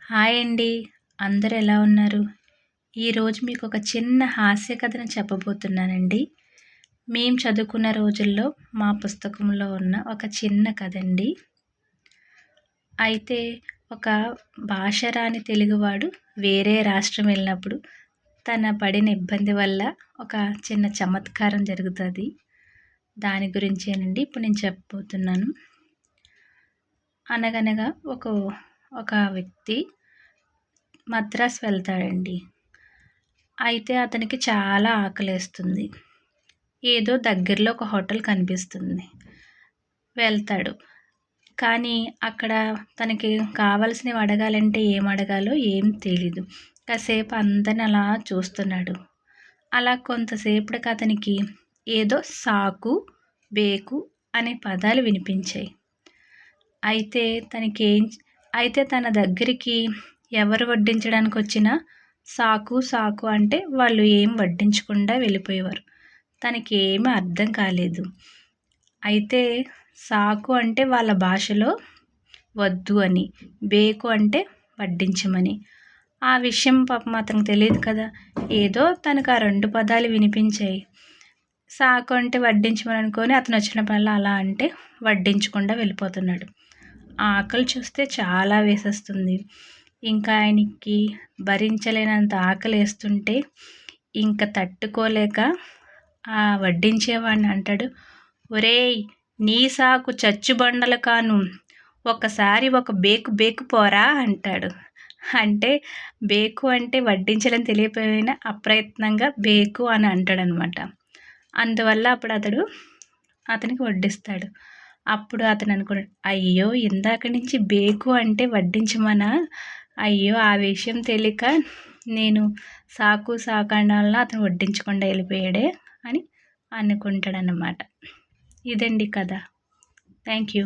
Hi అండి. అందరూ ఎలా ఉన్నారు? ఈరోజు మీకు ఒక చిన్న హాస్య కథను చెప్పబోతున్నానండి. మేము చదువుకున్న రోజుల్లో మా పుస్తకంలో ఉన్న ఒక చిన్న కథ అండి. అయితే ఒక భాష రాని తెలుగువాడు వేరే రాష్ట్రం వెళ్ళినప్పుడు తన పడిన ఇబ్బంది వల్ల ఒక చిన్న చమత్కారం జరుగుతుంది. దాని గురించేనండి ఇప్పుడు నేను చెప్పబోతున్నాను. అనగనగా ఒక వ్యక్తి మద్రాస్ వెళ్తాడండి. అయితే అతనికి చాలా ఆకలేస్తుంది. ఏదో దగ్గరలో ఒక హోటల్ కనిపిస్తుంది. వెళ్తాడు. కానీ అక్కడ తనకి కావాల్సినవి అడగాలంటే ఏం అడగాలో ఏం తెలీదు. కాసేపు అందరిని అలా చూస్తున్నాడు. అలా కొంతసేపటికి అతనికి ఏదో సాకు, బేకు అనే పదాలు వినిపించాయి. అయితే తన దగ్గరికి ఎవరు వడ్డించడానికి వచ్చినా సాకు సాకు అంటే వాళ్ళు ఏం వడ్డించకుండా వెళ్ళిపోయేవారు. తనకి ఏమీ అర్థం కాలేదు. అయితే సాకు అంటే వాళ్ళ భాషలో వద్దు అని, బేకు అంటే వడ్డించమని. ఆ విషయం పాపం అతనికి తెలియదు కదా. ఏదో తనకు ఆ 2 పదాలు వినిపించాయి. సాకు అంటే వడ్డించమని అనుకొని అతను వచ్చినప్పుడల్లా అలా అంటే వడ్డించకుండా వెళ్ళిపోతున్నాడు. ఆకలి చూస్తే చాలా వేసేస్తుంది. ఇంకా ఆయనకి భరించలేనంత ఆకలేస్తుంటే ఇంక తట్టుకోలేక ఆ వడ్డించేవాడిని అంటాడు, ఒరేయ్, నీ సాకు చచ్చుబండలు కాను, ఒకసారి ఒక బేకు బేకు పోరా అంటాడు. అంటే బేకు అంటే వడ్డించాలని తెలియకపోయినా అప్రయత్నంగా బేకు అని అంటాడనమాట. అందువల్ల అప్పుడు అతనికి వడ్డిస్తాడు. అప్పుడు అతను అనుకున్నాడు, అయ్యో, ఇందాక నుంచి బేకు అంటే వడ్డించమనా, అయ్యో ఆ విషయం తెలియక నేను సాకు సాకు అనడం వల్ల అతను వడ్డించకుండా వెళ్ళిపోయాడే అని అనుకుంటాడన్నమాట. ఇదండి కథ. Thank you.